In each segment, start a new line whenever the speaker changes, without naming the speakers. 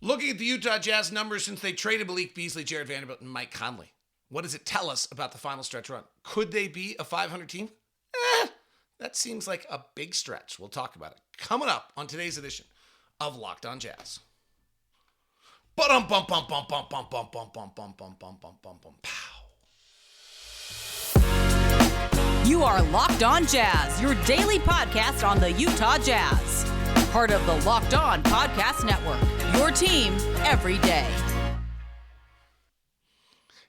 Looking at the Utah Jazz numbers since they traded Malik Beasley, Jared Vanderbilt, and Mike Conley, what does it tell us about the final stretch run? Could they be a 500 team? That seems like a big stretch. We'll talk about it coming up on today's edition of Locked On Jazz.
You are Locked On Jazz, your daily podcast on the Utah Jazz. Part of the Locked On Podcast Network, your team every day.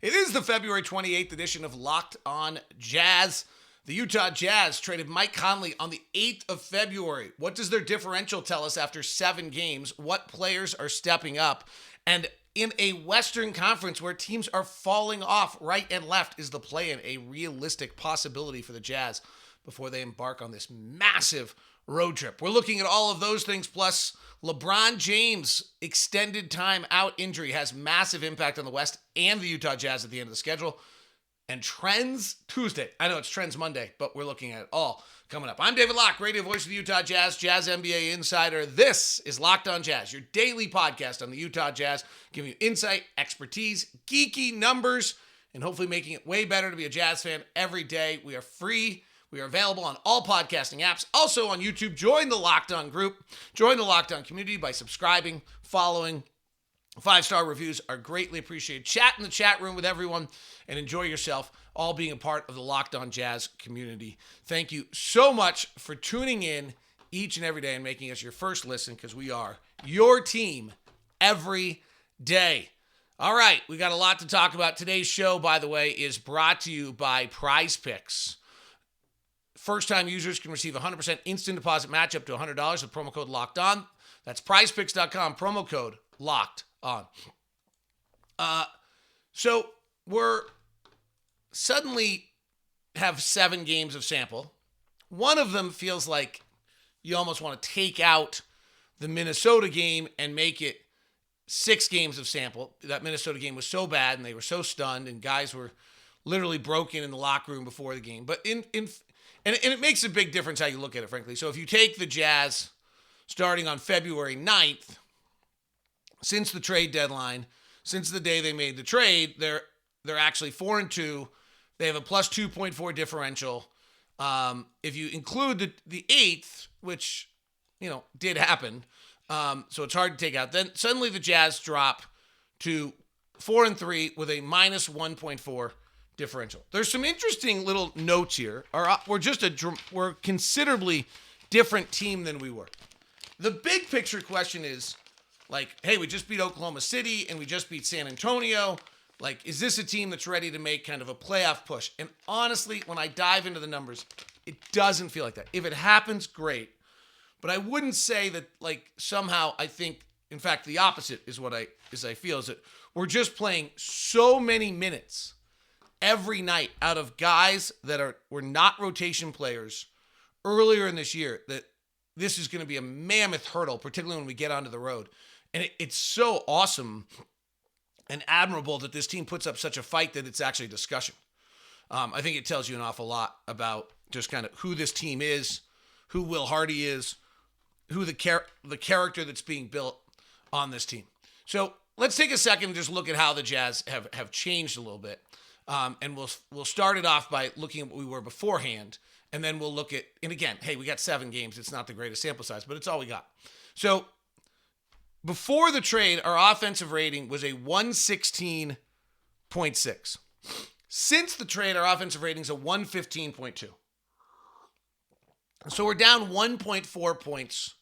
It is the February 28th edition of Locked On Jazz. The Utah Jazz traded Mike Conley on the 8th of February. What does their differential tell us after 7 games? What players are stepping up? And in a Western Conference where teams are falling off right and left, is the play-in a realistic possibility for the Jazz before they embark on this massive road trip? We're looking at all of those things, plus LeBron James' extended time out injury has massive impact on the West and the Utah Jazz at the end of the schedule. And Trends Tuesday. I know it's Trends Monday, but we're looking at it all coming up. I'm David Locke, radio voice of the Utah Jazz, Jazz NBA insider. This is Locked On Jazz, your daily podcast on the Utah Jazz, giving you insight, expertise, geeky numbers, and hopefully making it way better to be a Jazz fan every day. We are free. We are available on all podcasting apps, also on YouTube. Join the Locked On group. Join the Locked On community by subscribing, following. 5-star reviews are greatly appreciated. Chat in the chat room with everyone and enjoy yourself, all being a part of the Locked On Jazz community. Thank you so much for tuning in each and every day and making us your first listen, because we are your team every day. All right, we got a lot to talk about. Today's show, by the way, is brought to you by PrizePicks. First-time users can receive 100% instant deposit match up to $100 with promo code Locked On. That's PrizePicks.com, promo code Locked On. So we're suddenly have 7 games of sample. One of them feels like you almost want to take out the Minnesota game and make it 6 games of sample. That Minnesota game was so bad and they were so stunned and guys were literally broken in the locker room before the game. But and it makes a big difference how you look at it, frankly. So if you take the Jazz starting on February 9th, since the trade deadline, since the day they made the trade, they're actually 4-2. They have a plus 2.4 differential. If you include the 8th, which, did happen, so it's hard to take out, then suddenly the Jazz drop to 4-3 with a minus 1.4 differential. There's some interesting little notes here. We're considerably different team than we were. The big picture question is, hey, we just beat Oklahoma City and we just beat San Antonio. Is this a team that's ready to make kind of a playoff push? And honestly, when I dive into the numbers, it doesn't feel like that. If it happens, great. But I wouldn't say that, somehow I think, in fact, the opposite is what I feel, is that we're just playing so many minutes every night out of guys that were not rotation players earlier in this year, that this is going to be a mammoth hurdle, particularly when we get onto the road. And it's so awesome and admirable that this team puts up such a fight that it's actually a discussion. I think it tells you an awful lot about just kind of who this team is, who Will Hardy is, who the character that's being built on this team. So let's take a second and just look at how the Jazz have changed a little bit. And we'll start it off by looking at what we were beforehand. And then we'll look at, and again, hey, we got 7 games. It's not the greatest sample size, but it's all we got. So before the trade, our offensive rating was a 116.6. Since the trade, our offensive rating is a 115.2. So we're down 1.4 points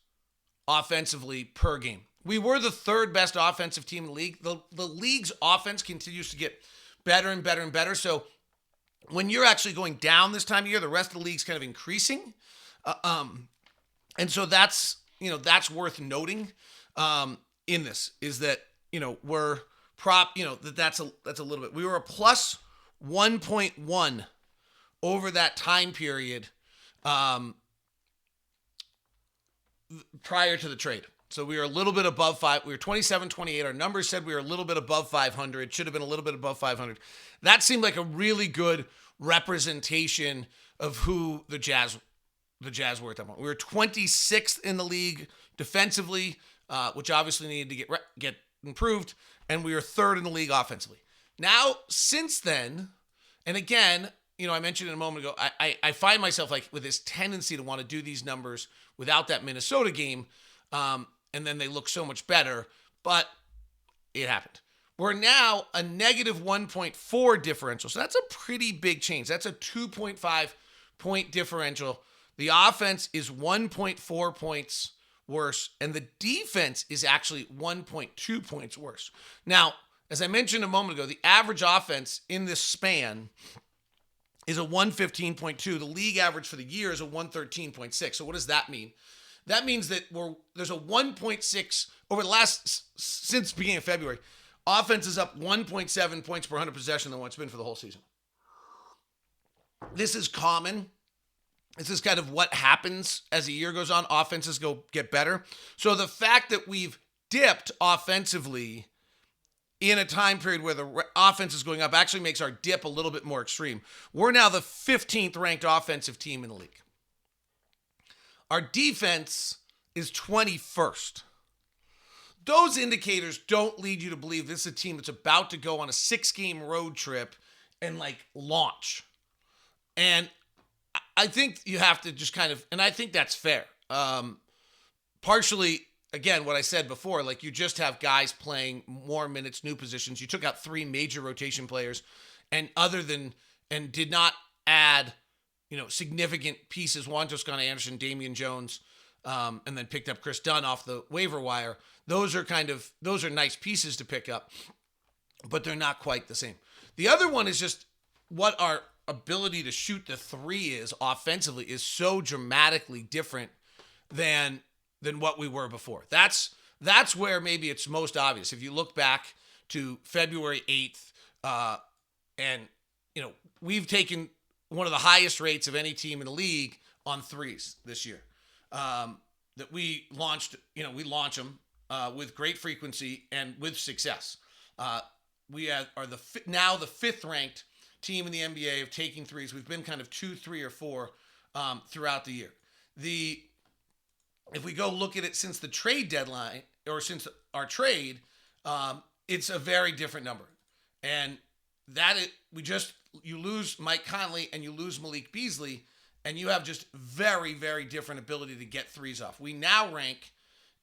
offensively per game. We were the 3rd best offensive team in the league. The league's offense continues to get better and better and better. So when you're actually going down this time of year, the rest of the league's kind of increasing. And so that's worth noting. In this is that, we're that's a little bit, we were a plus 1.1 over that time period, prior to the trade. So we were a little bit above 5. We were 27-28. Our numbers said we were a little bit above 500. Should have been a little bit above 500. That seemed like a really good representation of who the Jazz were at that point. We were 26th in the league defensively, which obviously needed to get improved, and we are third in the league offensively. Now, since then, and again, I mentioned it a moment ago, I find myself like with this tendency to want to do these numbers without that Minnesota game, and then they look so much better, but it happened. We're now a negative 1.4 differential, so that's a pretty big change. That's a 2.5 point differential. The offense is 1.4 points worse, and the defense is actually 1.2 points worse. Now, as I mentioned a moment ago, the average offense in this span is a 115.2. The league average for the year is a 113.6. So what does that mean? That means that there's a 1.6 over the since the beginning of February. Offense is up 1.7 points per 100 possession than what it's been for the whole season. This is common. This is kind of what happens as the year goes on. Offenses get better. So the fact that we've dipped offensively in a time period where the offense is going up actually makes our dip a little bit more extreme. We're now the 15th ranked offensive team in the league. Our defense is 21st. Those indicators don't lead you to believe this is a team that's about to go on a 6-game road trip and launch. And I think you have to just and I think that's fair. Partially, again, what I said before, you just have guys playing more minutes, new positions. You took out 3 major rotation players and did not add, significant pieces. Juan Toscano-Anderson, Damian Jones, and then picked up Chris Dunn off the waiver wire. Those are nice pieces to pick up, but they're not quite the same. The other one is just what our ability to shoot the 3 is offensively is so dramatically different than what we were before. That's where maybe it's most obvious. If you look back to February 8th, and we've taken one of the highest rates of any team in the league on threes this year. That we launch them with great frequency and with success. We are now the 5th ranked team in the NBA of taking threes. We've been kind of 2, 3, or 4 throughout the year. If we go look at it since the trade deadline or since our trade, it's a very different number. And you lose Mike Conley and you lose Malik Beasley, and you have just very, very different ability to get threes off. We now rank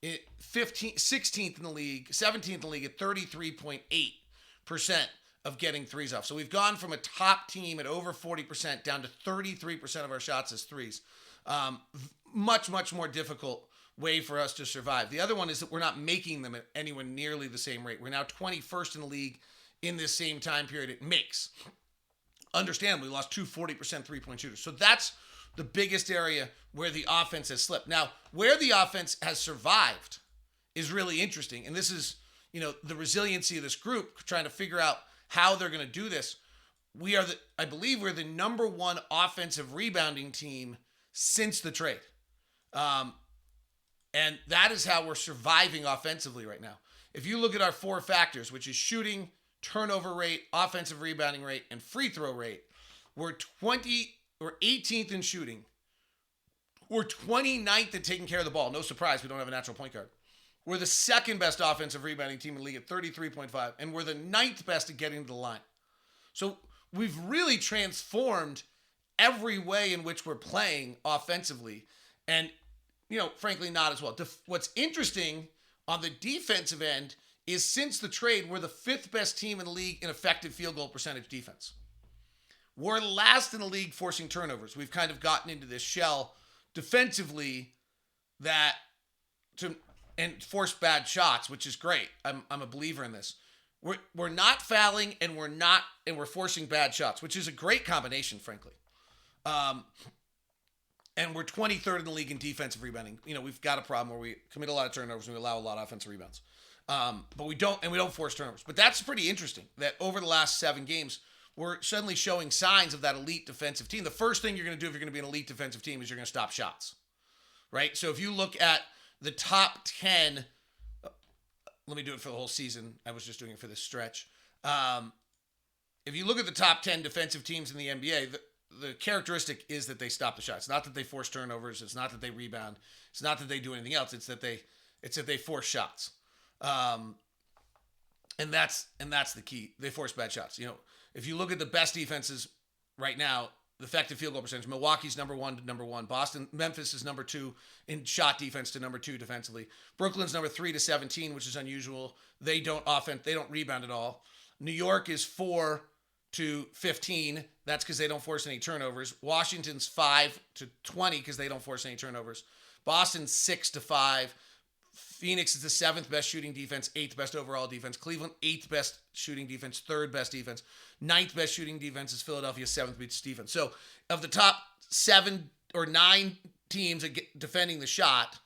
16th in the league, 17th in the league at 33.8% of getting threes off. So we've gone from a top team at over 40% down to 33% of our shots as threes. Much, much more difficult way for us to survive. The other one is that we're not making them at anywhere nearly the same rate. We're now 21st in the league in this same time period it makes. Understandably, we lost 2 40% three-point shooters. So that's the biggest area where the offense has slipped. Now, where the offense has survived is really interesting. And this is, the resiliency of this group trying to figure out how they're going to do this. I believe we're the number 1 offensive rebounding team since the trade. And that is how we're surviving offensively right now. If you look at our 4 factors, which is shooting, turnover rate, offensive rebounding rate, and free throw rate, we're 18th in shooting. We're 29th at taking care of the ball. No surprise, we don't have a natural point guard. We're the 2nd best offensive rebounding team in the league at 33.5, and we're the 9th best at getting to the line. So we've really transformed every way in which we're playing offensively, and frankly, not as well. What's interesting on the defensive end is since the trade, we're the 5th best team in the league in effective field goal percentage defense. We're last in the league forcing turnovers. We've kind of gotten into this shell defensively and force bad shots, which is great. I'm a believer in this. We're not fouling and we're forcing bad shots, which is a great combination, frankly. And we're 23rd in the league in defensive rebounding. We've got a problem where we commit a lot of turnovers and we allow a lot of offensive rebounds. But we don't force turnovers. But that's pretty interesting that over the last 7 games, we're suddenly showing signs of that elite defensive team. The first thing you're going to do if you're going to be an elite defensive team is you're going to stop shots, right? So if you look at the top 10, let me do it for the whole season. I was just doing it for this stretch. If you look at the top 10 defensive teams in the NBA, the characteristic is that they stop the shot. It's not that they force turnovers. It's not that they rebound. It's not that they do anything else. It's that they force shots. And that's the key. They force bad shots. You know, if you look at the best defenses right now, the effective field goal percentage, Milwaukee's number one. Memphis is number 2 in shot defense to number 2 defensively. Brooklyn's number 3 to 17, which is unusual. They don't rebound at all. New York is 4 to 15. That's because they don't force any turnovers. Washington's 5 to 20 because they don't force any turnovers. Boston's 6 to 5. Phoenix is the 7th best shooting defense, 8th best overall defense. Cleveland, 8th best shooting defense, 3rd best defense. 9th best shooting defense is Philadelphia, 7th best defense. So of the top 7 or 9 teams defending the shot,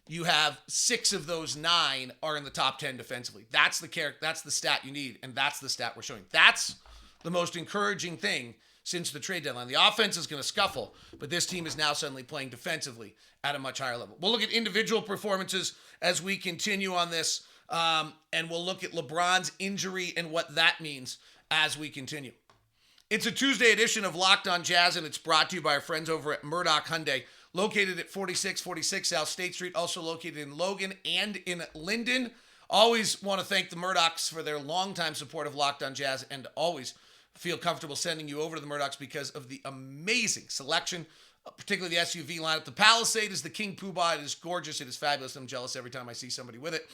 you have 6 of those 9 are in the top 10 defensively. That's the stat you need, and that's the stat we're showing. That's the most encouraging thing since the trade deadline. The offense is going to scuffle, but this team is now suddenly playing defensively at a much higher level. We'll look at individual performances as we continue on this, and we'll look at LeBron's injury and what that means as we continue. It's a Tuesday edition of Locked On Jazz, and it's brought to you by our friends over at Murdoch Hyundai, located at 4646 South State Street, also located in Logan and in Linden. Always want to thank the Murdochs for their longtime support of Locked On Jazz, and always feel comfortable sending you over to the Murdochs because of the amazing selection, particularly the SUV lineup. The Palisade is the King Poobah. It is gorgeous. It is fabulous. I'm jealous every time I see somebody with it.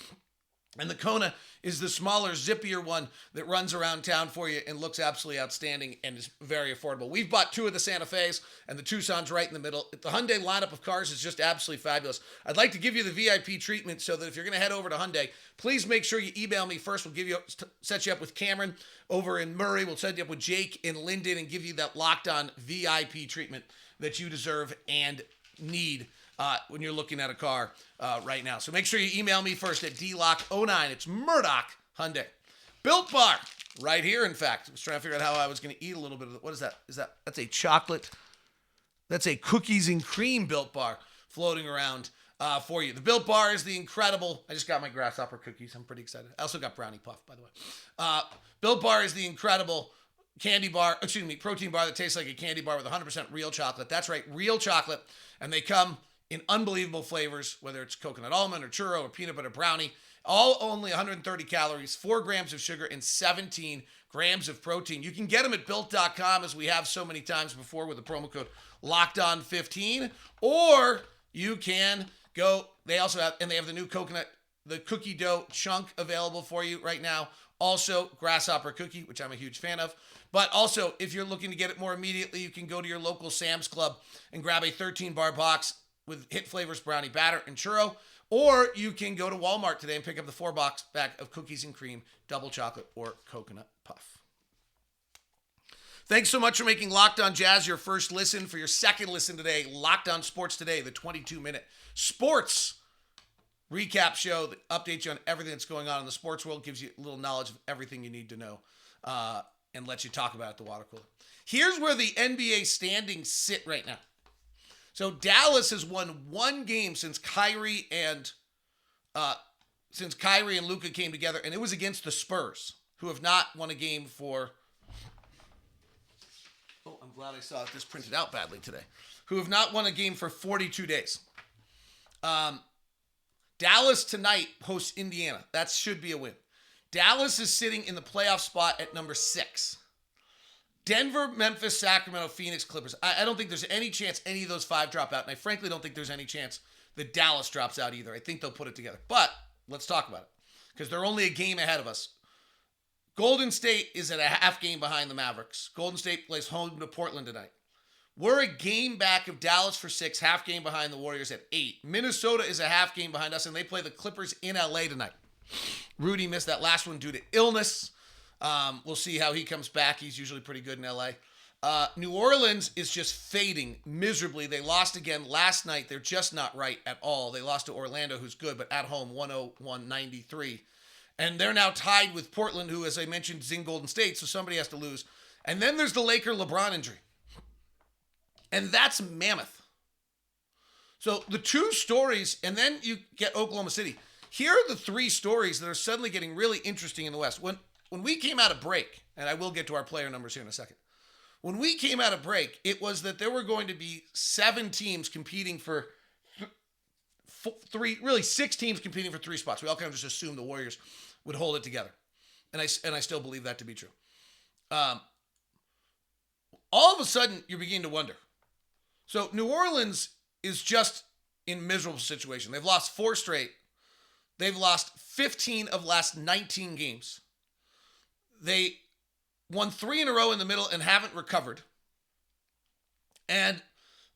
And the Kona is the smaller, zippier one that runs around town for you and looks absolutely outstanding and is very affordable. We've bought 2 of the Santa Fe's, and the Tucson's right in the middle. The Hyundai lineup of cars is just absolutely fabulous. I'd like to give you the VIP treatment so that if you're going to head over to Hyundai, please make sure you email me first. We'll set you up with Cameron over in Murray. We'll set you up with Jake in Linden and give you that locked-on VIP treatment that you deserve and need when you're looking at a car right now. So make sure you email me first at dlock09. It's Murdoch Hyundai. Built Bar, right here, in fact. I was trying to figure out how I was going to eat a little bit of it. What is that? That's a chocolate. That's a cookies and cream Built Bar floating around for you. The Built Bar is the incredible. I just got my grasshopper cookies. I'm pretty excited. I also got brownie puff, by the way. Built Bar is the incredible protein bar that tastes like a candy bar with 100% real chocolate. That's right, real chocolate. And they come in unbelievable flavors, whether it's coconut almond or churro or peanut butter brownie. All only 130 calories, 4 grams of sugar, and 17 grams of protein. You can get them at Built.com, as we have so many times before, with the promo code LOCKEDON15. Or you can go, they have the new the cookie dough chunk available for you right now. Also, grasshopper cookie, which I'm a huge fan of. But also, if you're looking to get it more immediately, you can go to your local Sam's Club and grab a 13-bar box with hit flavors, brownie batter, and churro. Or you can go to Walmart today and pick up the 4-box pack of cookies and cream, double chocolate, or coconut puff. Thanks so much for making Locked On Jazz your first listen. For your second listen today, Locked On Sports Today, the 22-minute sports recap show that updates you on everything that's going on in the sports world, gives you a little knowledge of everything you need to know, and lets you talk about it at the water cooler. Here's where the NBA standings sit right now. So Dallas has won 1 game since Kyrie and Luka came together, and it was against the Spurs, who have not won a game for. Oh, I'm glad I saw this printed out badly today. Who have not won a game for 42 days. Dallas tonight hosts Indiana. That should be a win. Dallas is sitting in the playoff spot at number 6. Denver, Memphis, Sacramento, Phoenix, Clippers. I don't think there's any chance any of those 5 drop out, and I frankly don't think there's any chance that Dallas drops out either. I think they'll put it together. But let's talk about it, because they're only a game ahead of us. Golden State is at a half game behind the Mavericks. Golden State plays home to Portland tonight. We're a game back of Dallas for 6, half game behind the Warriors at 8. Minnesota is a half game behind us, and they play the Clippers in LA tonight. Rudy missed that last one due to illness. We'll see how he comes back. He's usually pretty good in LA. New Orleans is just fading miserably. They lost again last night. They're just not right at all. They lost to Orlando, who's good, but at home, 101-93. And they're now tied with Portland, who, as I mentioned, is in Golden State, so somebody has to lose. And then there's the Laker LeBron injury. And that's mammoth. So the 2 stories, and then you get Oklahoma City. Here are the 3 stories that are suddenly getting really interesting in the West. When we came out of break, and I will get to our player numbers here in a second. When we came out of break, it was that there were going to be 7 teams competing for 6 teams competing for 3 spots. We all kind of just assumed the Warriors would hold it together. And I still believe that to be true. All of a sudden, you're beginning to wonder. So New Orleans is just in miserable situation. They've lost 4 straight. They've lost 15 of last 19 games. They won 3 in a row in the middle and haven't recovered. And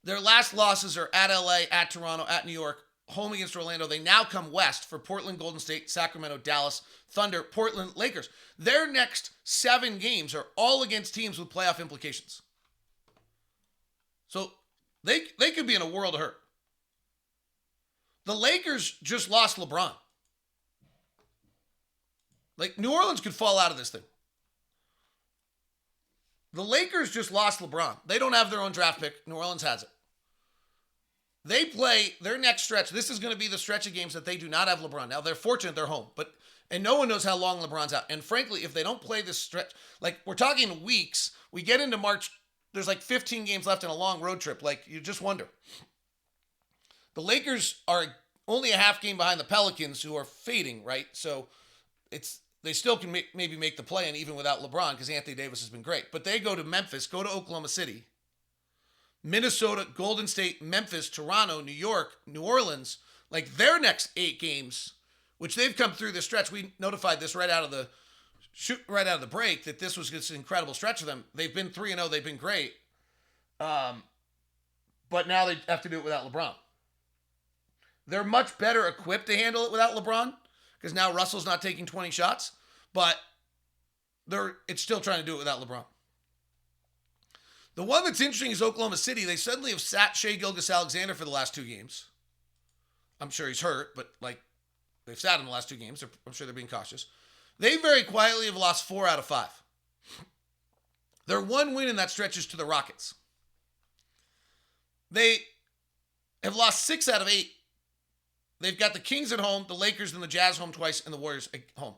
their last losses are at LA, at Toronto, at New York, home against Orlando. They now come west for Portland, Golden State, Sacramento, Dallas, Thunder, Portland, Lakers. Their next 7 games are all against teams with playoff implications. So they could be in a world of hurt. The Lakers just lost LeBron. Like, New Orleans could fall out of this thing. The Lakers just lost LeBron. They don't have their own draft pick. New Orleans has it. They play their next stretch. This is going to be the stretch of games that they do not have LeBron. Now, they're fortunate they're home, and no one knows how long LeBron's out. And frankly, if they don't play this stretch, like, we're talking weeks, we get into March, there's like 15 games left in a long road trip. Like, you just wonder. The Lakers are only a half game behind the Pelicans, who are fading, right? So they still can maybe make the play-in even without LeBron, because Anthony Davis has been great. But they go to Memphis, go to Oklahoma City, Minnesota, Golden State, Memphis, Toronto, New York, New Orleans. Like, their next 8 games, which they've come through this stretch. We notified this right out of the break that this was just an incredible stretch for them. They've been 3-0. They've been great. But now they have to do it without LeBron. They're much better equipped to handle it without LeBron, because now Russell's not taking 20 shots, but it's still trying to do it without LeBron. The one that's interesting is Oklahoma City. They suddenly have sat Shai Gilgeous-Alexander for the last 2 games. I'm sure he's hurt, but they've sat him the last 2 games. I'm sure they're being cautious. They very quietly have lost 4 out of 5. Their one win in that stretch is to the Rockets. They have lost 6 out of 8. They've got the Kings at home, the Lakers and the Jazz home twice, and the Warriors at home.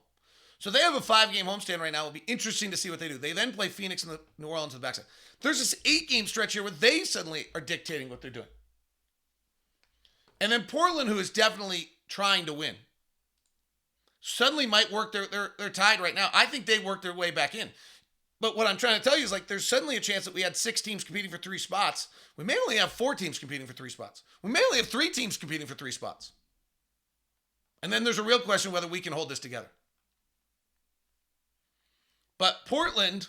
So they have a 5-game homestand right now. It'll be interesting to see what they do. They then play Phoenix and New Orleans on the backside. There's this 8-game stretch here where they suddenly are dictating what they're doing. And then Portland, who is definitely trying to win, suddenly might work they're tied right now. I think they work their way back in. But what I'm trying to tell you is, like, there's suddenly a chance that we had 6 teams competing for 3 spots. We may only have 4 teams competing for 3 spots. We may only have 3 teams competing for 3 spots. And then there's a real question whether we can hold this together. But Portland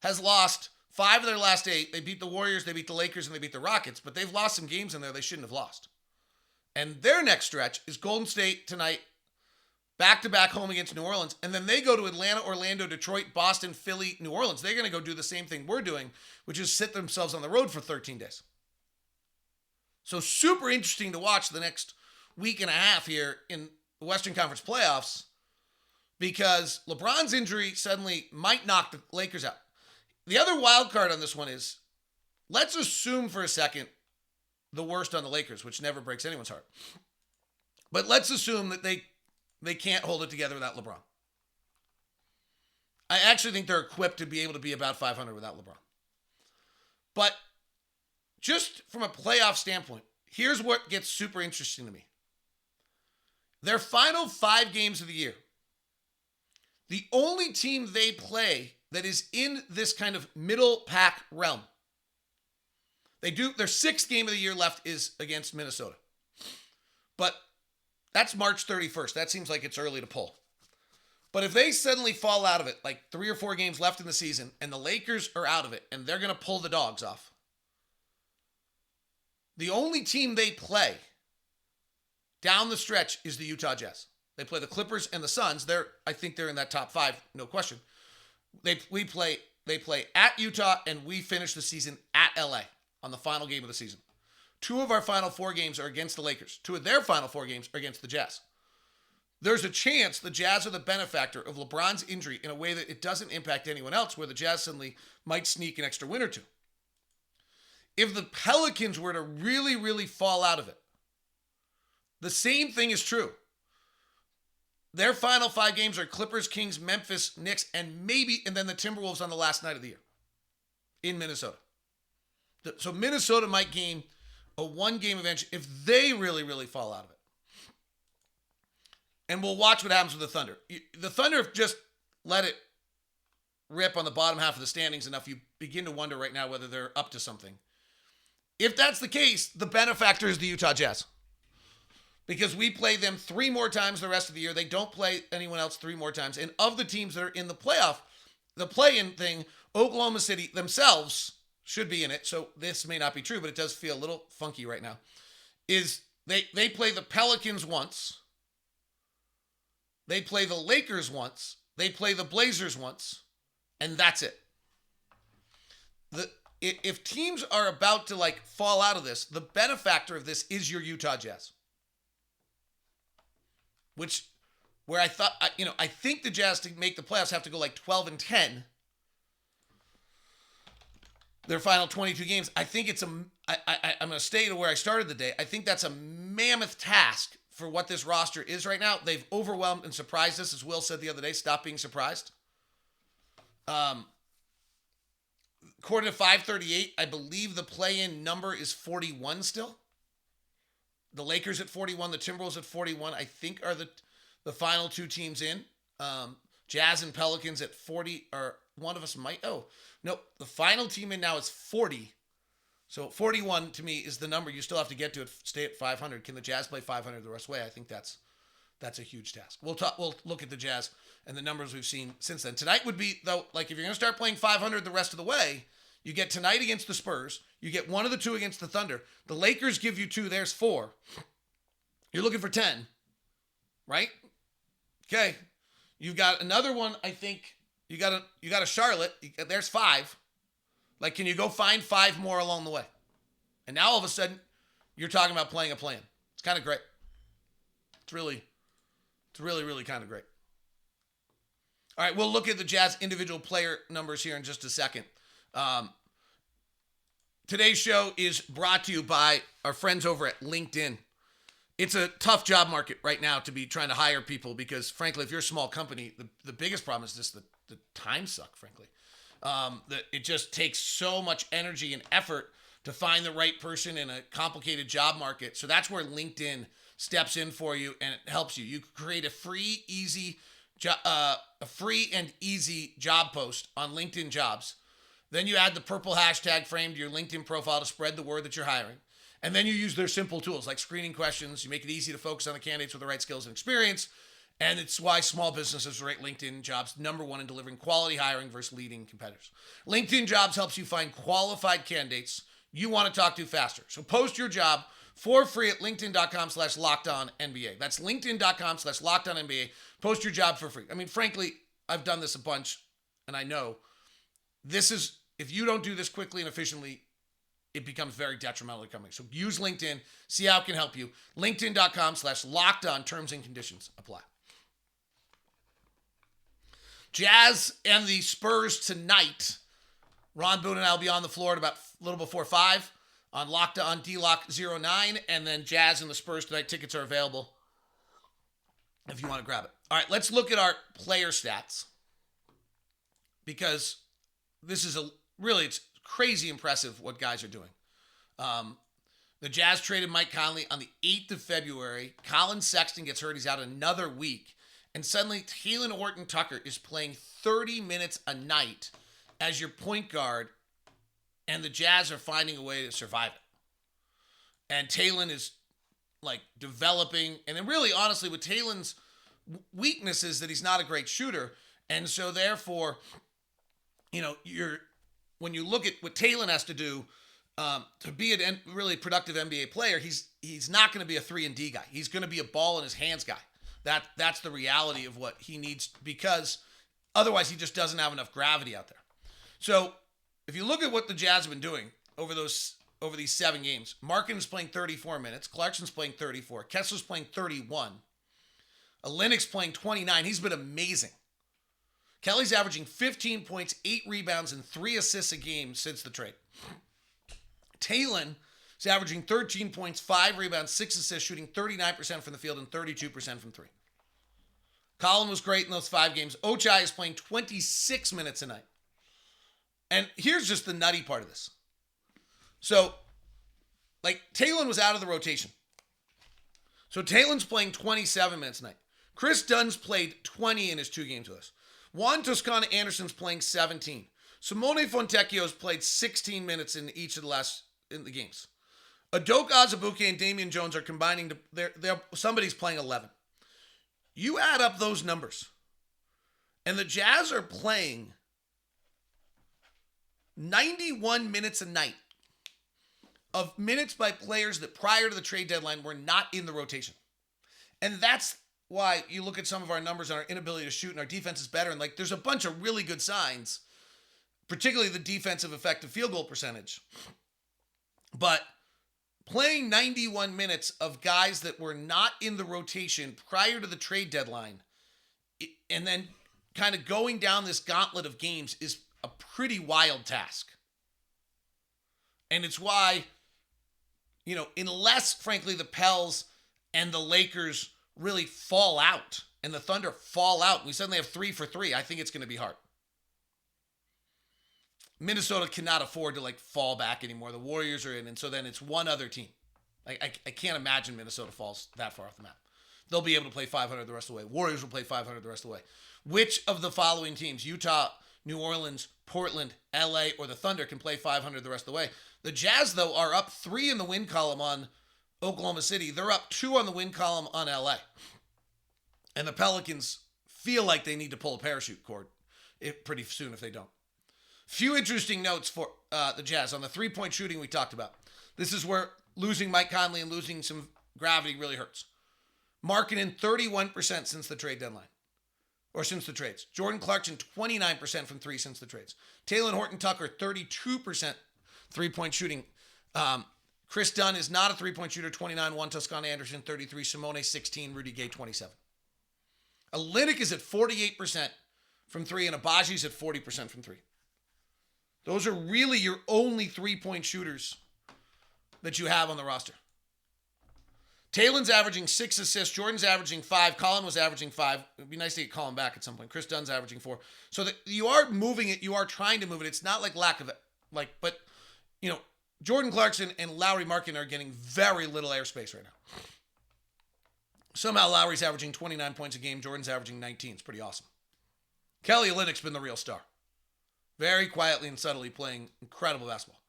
has lost 5 of their last 8. They beat the Warriors, they beat the Lakers, and they beat the Rockets. But they've lost some games in there they shouldn't have lost. And their next stretch is Golden State tonight, back-to-back home against New Orleans. And then they go to Atlanta, Orlando, Detroit, Boston, Philly, New Orleans. They're going to go do the same thing we're doing, which is sit themselves on the road for 13 days. So super interesting to watch the next week and a half here in the Western Conference playoffs, because LeBron's injury suddenly might knock the Lakers out. The other wild card on this one is, let's assume for a second the worst on the Lakers, which never breaks anyone's heart. But let's assume that they can't hold it together without LeBron. I actually think they're equipped to be able to be about 500 without LeBron. But just from a playoff standpoint, here's what gets super interesting to me. Their final 5 games of the year, the only team they play that is in this kind of middle pack realm, their 6th game of the year left is against Minnesota. But that's March 31st. That seems like it's early to pull. But if they suddenly fall out of it, like 3 or 4 games left in the season, and the Lakers are out of it, and they're going to pull the dogs off, the only team they play down the stretch is the Utah Jazz. They play the Clippers and the Suns. I think they're in that top 5, no question. They play at Utah, and we finish the season at LA on the final game of the season. 2 of our final 4 games are against the Lakers. 2 of their final 4 games are against the Jazz. There's a chance the Jazz are the benefactor of LeBron's injury in a way that it doesn't impact anyone else, where the Jazz suddenly might sneak an extra win or 2. If the Pelicans were to really, really fall out of it, the same thing is true. Their final 5 games are Clippers, Kings, Memphis, Knicks, and then the Timberwolves on the last night of the year in Minnesota. So Minnesota might gain a 1-game advantage if they really, really fall out of it. And we'll watch what happens with the Thunder. The Thunder have just let it rip on the bottom half of the standings enough. You begin to wonder right now whether they're up to something. If that's the case, the benefactor is the Utah Jazz. Because we play them 3 more times the rest of the year. They don't play anyone else 3 more times. And of the teams that are in the playoff, the play-in thing, Oklahoma City themselves should be in it. So this may not be true, but it does feel a little funky right now. Is they play the Pelicans once. They play the Lakers once. They play the Blazers once. And that's it. If teams are about to fall out of this, the benefactor of this is your Utah Jazz. Where I thought, I think the Jazz to make the playoffs have to go 12-10. Their final 22 games. I think I'm going to stay to where I started the day. I think that's a mammoth task for what this roster is right now. They've overwhelmed and surprised us, as Will said the other day. Stop being surprised. According to 538, I believe the play-in number is 41 still. The Lakers at 41, the Timberwolves at 41, I think are the final 2 teams in. Jazz and Pelicans at 40, or one of us might. Oh, no, the final team in now is 40. So 41 to me is the number you still have to get to stay at 500. Can the Jazz play 500 the rest of the way? I think that's a huge task. We'll look at the Jazz and the numbers we've seen since then. Tonight would be, though, if you're going to start playing 500 the rest of the way, you get tonight against the Spurs. You get one of the 2 against the Thunder. The Lakers give you 2. There's 4. You're looking for 10, right? Okay. You've got another one, I think. You got a Charlotte. There's 5. Can you go find 5 more along the way? And now all of a sudden, you're talking about playing a plan. It's kind of great. It's really, really kind of great. All right, we'll look at the Jazz individual player numbers here in just a second. Today's show is brought to you by our friends over at LinkedIn. It's a tough job market right now to be trying to hire people because, frankly, if you're a small company, the biggest problem is just the time suck, frankly. It just takes so much energy and effort to find the right person in a complicated job market. So that's where LinkedIn steps in for you and it helps you. You create a free and easy job post on LinkedIn Jobs. Then you add the purple hashtag frame to your LinkedIn profile to spread the word that you're hiring. And then you use their simple tools like screening questions. You make it easy to focus on the candidates with the right skills and experience. And it's why small businesses rate LinkedIn Jobs #1 in delivering quality hiring versus leading competitors. LinkedIn Jobs helps you find qualified candidates you want to talk to faster. So post your job for free at linkedin.com/LockedOnNBA. That's linkedin.com/LockedOnNBA. Post your job for free. I mean, frankly, I've done this a bunch, and I know this is, if you don't do this quickly and efficiently, it becomes very detrimental to the company. So use LinkedIn, see how it can help you. LinkedIn.com/LockedOn. Terms and conditions apply. Jazz and the Spurs tonight. Ron Boone and I will be on the floor at about a little before 5 on Locked On DLock09. And then Jazz and the Spurs tonight. Tickets are available if you want to grab it. All right, let's look at our player stats. Because this is it's crazy impressive what guys are doing. The Jazz traded Mike Conley on the 8th of February. Colin Sexton gets hurt. He's out another week. And suddenly, Talen Horton-Tucker is playing 30 minutes a night as your point guard, and the Jazz are finding a way to survive it. And Talen is, developing. And then really, honestly, with Talen's weakness is that he's not a great shooter. And so, therefore, when you look at what Talen has to do to be a really productive NBA player, he's not going to be a 3-and-D guy. He's going to be a ball in his hands guy. That's the reality of what he needs, because otherwise he just doesn't have enough gravity out there. So if you look at what the Jazz have been doing over these 7 games, Markkanen's playing 34 minutes, Clarkson's playing 34, Kessler's playing 31, Olynyk's playing 29. He's been amazing. Kelly's averaging 15 points, 8 rebounds, and 3 assists a game since the trade. Talen is averaging 13 points, 5 rebounds, 6 assists, shooting 39% from the field and 32% from 3. Colin was great in those 5 games. Ochai is playing 26 minutes a night. And here's just the nutty part of this. So, Talen was out of the rotation. So Talen's playing 27 minutes a night. Chris Dunn's played 20 in his 2 games with us. Juan Toscano Anderson's playing 17. Simone Fontecchio's played 16 minutes in each of the games. Udoka Azubuike and Damian Jones are combining to somebody's playing 11. You add up those numbers, and the Jazz are playing 91 minutes a night of minutes by players that prior to the trade deadline were not in the rotation. And that's why you look at some of our numbers and our inability to shoot and our defense is better. And there's a bunch of really good signs, particularly the defensive effective field goal percentage. But playing 91 minutes of guys that were not in the rotation prior to the trade deadline, and then kind of going down this gauntlet of games is a pretty wild task. And it's why, unless, frankly, the Pels and the Lakers really fall out and the Thunder fall out, and we suddenly have 3 for 3, I think it's going to be hard. Minnesota cannot afford to fall back anymore. The Warriors are in, and so then it's one other team. I can't imagine Minnesota falls that far off the map. They'll be able to play 500 the rest of the way. Warriors will play 500 the rest of the way. Which of the following teams, Utah, New Orleans, Portland, LA, or the Thunder, can play 500 the rest of the way? The Jazz, though, are up 3 in the win column on Oklahoma City. They're up 2 on the win column on LA. And the Pelicans feel like they need to pull a parachute cord pretty soon if they don't. Few interesting notes for the Jazz. On the 3-point shooting we talked about. This is where losing Mike Conley and losing some gravity really hurts. Markkanen 31% since the trade deadline. Or since the trades. Jordan Clarkson 29% from 3 since the trades. Talen Horton-Tucker 32% 3-point shooting. Chris Dunn is not a 3-point shooter, 29. Juan Toscano Anderson 33. Simone 16. Rudy Gay 27. Olynyk is at 48% from 3 and Abaji's at 40% from 3. Those are really your only 3-point shooters that you have on the roster. Talen's averaging 6 assists. Jordan's averaging 5. Colin was averaging 5. It'd be nice to get Colin back at some point. Chris Dunn's averaging 4. So that you are moving it. You are trying to move it. It's not lack of it. But Jordan Clarkson and Lauri Markkanen are getting very little airspace right now. Somehow Lowry's averaging 29 points a game. Jordan's averaging 19. It's pretty awesome. Kelly Olynyk's been the real star. Very quietly and subtly playing incredible basketball.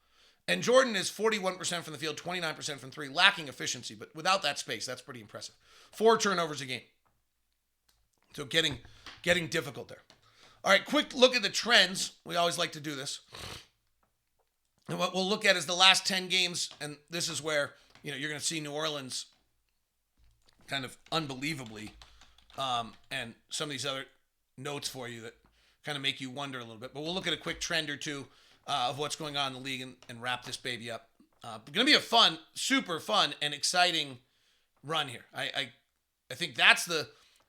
And Jordan is 41% from the field, 29% from 3, lacking efficiency, but without that space, that's pretty impressive. 4 turnovers a game. So getting difficult there. All right, quick look at the trends. We always like to do this. And what we'll look at is the last 10 games, and this is where you're going to see New Orleans kind of unbelievably, and some of these other notes for you that kind of make you wonder a little bit. But we'll look at a quick trend or two of what's going on in the league and wrap this baby up. Going to be a super fun and exciting run here. I think that's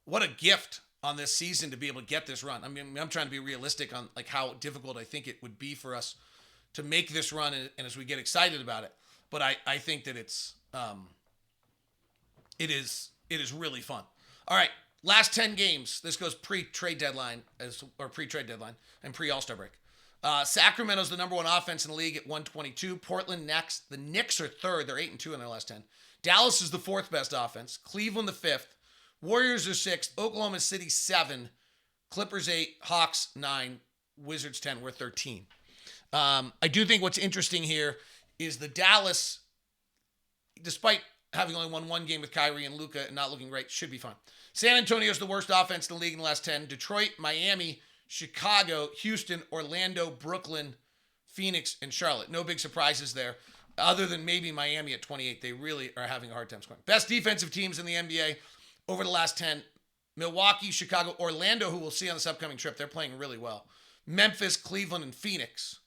what a gift on this season to be able to get this run. I mean, I'm trying to be realistic on how difficult I think it would be for us to make this run and as we get excited about it. But I think that it is really fun. All right. Last 10 games. This goes pre-trade deadline and pre-All-Star break. Sacramento's the number 1 offense in the league at 122. Portland next. The Knicks are 3rd. They're 8-2 in their last 10. Dallas is the 4th best offense. Cleveland the 5th. Warriors are 6th. Oklahoma City 7. Clippers 8. Hawks 9. Wizards 10. We're 13. I do think what's interesting here is the Dallas, despite having only won 1 game with Kyrie and Luka and not looking great, should be fine. San Antonio's the worst offense in the league in the last 10. Detroit, Miami, Chicago, Houston, Orlando, Brooklyn, Phoenix, and Charlotte. No big surprises there, other than maybe Miami at 28. They really are having a hard time scoring. Best defensive teams in the NBA over the last 10. Milwaukee, Chicago, Orlando, who we'll see on this upcoming trip. They're playing really well. Memphis, Cleveland, and Phoenix.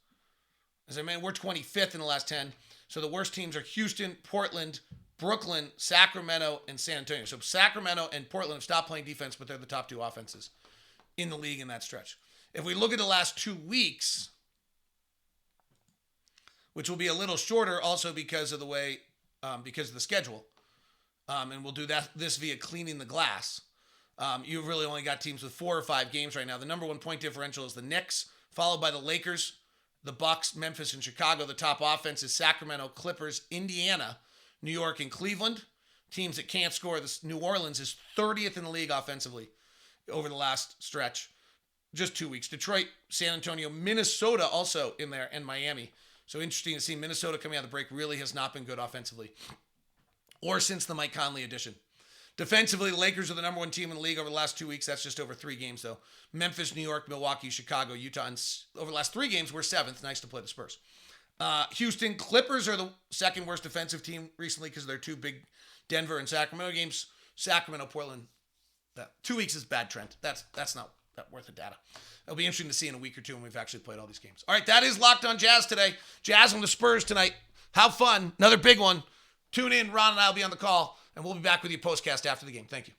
As I mentioned, we're 25th in the last 10. So the worst teams are Houston, Portland, Brooklyn, Sacramento, and San Antonio. So Sacramento and Portland have stopped playing defense, but they're the top 2 offenses in the league in that stretch. If we look at the last 2 weeks, which will be a little shorter also because of the schedule, and we'll do this via cleaning the glass. You've really only got teams with 4 or 5 games right now. The number 1 point differential is the Knicks, followed by the Lakers, the Bucks, Memphis, and Chicago. The top offense is Sacramento, Clippers, Indiana, New York, and Cleveland. teams that can't score. New Orleans is 30th in the league offensively over the last stretch. Just 2 weeks. Detroit, San Antonio, Minnesota also in there, and Miami. So interesting to see Minnesota coming out of the break really has not been good offensively. Or since the Mike Conley addition. Defensively, the Lakers are the number one team in the league over the last 2 weeks. That's just over 3 games, though. Memphis, New York, Milwaukee, Chicago, Utah. And over the last 3 games, we're 7th. Nice to play the Spurs. Houston Clippers are the second worst defensive team recently because of their 2 big Denver and Sacramento games. Sacramento, Portland. 2 weeks is bad trend. That's not worth the data. It'll be interesting to see in a week or two when we've actually played all these games. All right, that is Locked On Jazz today. Jazz on the Spurs tonight. Have fun. Another big one. Tune in. Ron and I will be on the call, and we'll be back with you postcast after the game. Thank you.